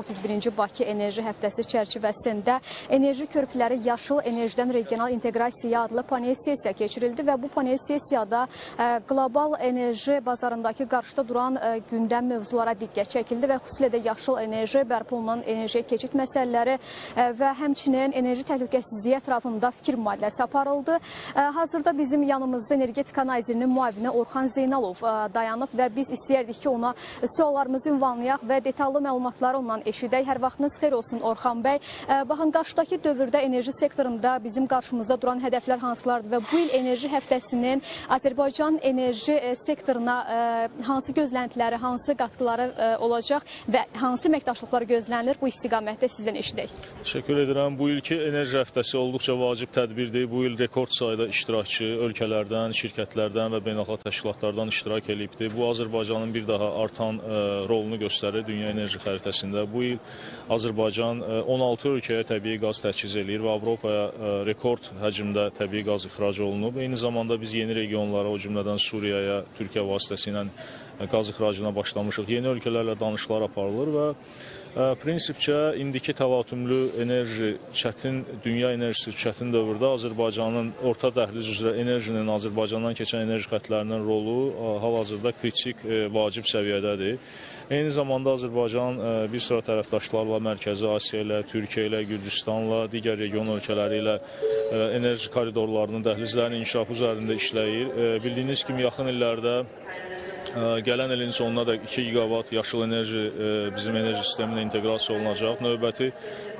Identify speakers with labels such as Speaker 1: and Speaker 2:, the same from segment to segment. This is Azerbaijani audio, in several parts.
Speaker 1: 31-ci Bakı Enerji Həftəsi çərçivəsində enerji körpüləri yaşıl enerjidən regional inteqrasiya adlı panel sessiya keçirildi və bu panel sessiyada qlobal enerji bazarındakı qarşıda duran gündəm mövzulara diqqət çəkildi və xüsusilə də yaşıl enerji, bərpa olunan enerjiyə keçid məsələləri və həmçinin enerji təhlükəsizliyi ətrafında fikir mübadiləsi aparıldı. Hazırda bizim yanımızda Energetika Nazirinin müavini Orxan Zeynalov dayanıb və biz istəyərdik ki, ona suallarımızı ünvanlayaq və detallı məlumatları ondan eşidək. Hər vaxtınız xeyir olsun Orxan bəy. Baxın, qarşıdakı dövrdə enerji sektorunda bizim qarşımızda duran hədəflər hansılardır və bu il enerji həftəsinin Azərbaycan enerji sektoruna hansı gözləntiləri, hansı qatqıları olacaq və hansı əməkdaşlıqlar gözlənilir, bu istiqamətdə sizdən eşidək.
Speaker 2: Təşəkkür edirəm. Bu ilki enerji həftəsi olduqca vacib tədbirdir. Bu il rekord sayda iştirakçı ölkələrdən, şirkətlərdən və beynəlxalq təşkilatlardan iştirak edibdir. Bu Azərbaycanın bir daha artan rolunu göstərir dünya enerji xəritəsində. Bu il Azərbaycan 16 ölkəyə təbii qaz təchiz edir və Avropaya rekord həcmdə təbii qaz ixrac olunub. Eyni zamanda biz yeni regionlara, o cümlədən Suriyaya, Türkiyə vasitəsilə qaz ixracına başlamışıq. Yeni ölkələrlə danışıqlar aparılır və prinsipcə indiki təlatümlü enerji çətin, dünya enerjisi çətin dövrdə Azərbaycanın orta dəhliz üzrə enerjinin, Azərbaycandan keçən enerji xətlərinin rolu hal-hazırda kritik, vacib səviyyədədir. Eyni zamanda Azərbaycan bir sıra tərəfdaşlarla, Mərkəzi Asiya ilə, Türkiyə ilə, Gürcüstanla, digər region ölkələri ilə enerji koridorlarının, dəhlizlərinin inkişafı üzərində işləyir. Bildiyiniz kimi yaxın illərdə gələn ilin sonuna da 2 gigavat yaşıl enerji bizim enerji sisteminə inteqrasiya olunacaq. Növbəti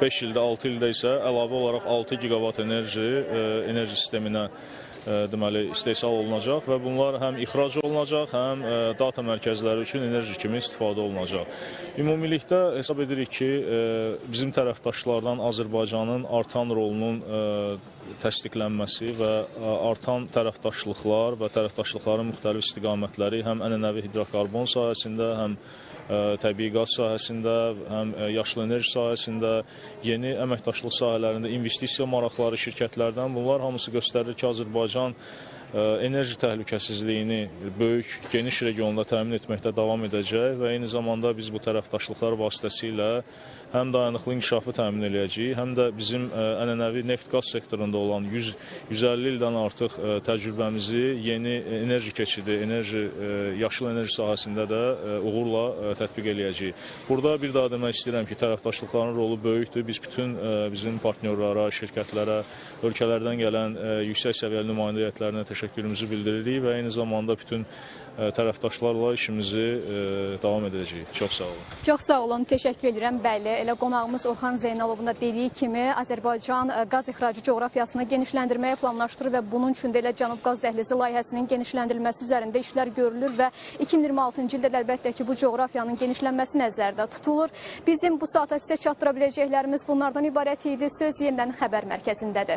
Speaker 2: 5 ildə, 6 ildə isə əlavə olaraq 6 gigavat enerji sisteminə deməli istehsal olunacaq və bunlar həm ixrac olunacaq, həm data mərkəzləri üçün enerji kimi istifadə olunacaq. Ümumilikdə hesab edirik ki, bizim tərəfdaşlardan Azərbaycanın artan rolunun təsdiqlənməsi və artan tərəfdaşlıqlar və tərəfdaşlıqların müxtəlif istiqamətləri həm ənənəvi hidrokarbon sahəsində, həm təbii qaz sahəsində, həm yaşıl enerji sahəsində, yeni əməkdaşlıq sahələrində investisiya maraqları şirkətlərdən bunlar hamısı göstərir ki, Azərbaycan enerji təhlükəsizliyini böyük, geniş regionda təmin etməkdə davam edəcək və eyni zamanda biz bu tərəfdaşlıqlar vasitəsilə həm dayanıqlı inkişafı təmin edəcəyik, həm də bizim ənənəvi neft-qaz sektorunda olan 150 ildən artıq təcrübəmizi yeni enerji keçidi, yaşıl enerji sahəsində də uğurla tətbiq edəcəyik. Burada bir daha demək istəyirəm ki, tərəfdaşlıqların rolu böyükdür. Biz bütün bizim partnyorlara, şirkətlərə, ölkələrdən gələn yüksək səviyyəli nümayəndə heyətlərinə təşəkkürümüzü bildiririk və eyni zamanda bütün tərəfdaşlarla işimizi davam edəcəyik. Çox sağ olun.
Speaker 1: Çox sağ olun, təşəkkür edirəm. Bəli, elə qonağımız Orxan Zeynalovun da dediyi kimi Azərbaycan qaz ixracı coğrafiyasını genişləndirməyə planlaşdırır və bunun üçün də elə Cənub Qaz Dəhlizi layihəsinin genişləndirilməsi üzərində işlər görülür və 2026-cı ildə əlbəttə ki, bu coğrafiyanın genişlənməsi nəzərdə tutulur. Bizim bu saata sizə çatdıra biləcəklərimiz bunlardan ibarət idi. Söz yenidən xəbər mərkəzindədir.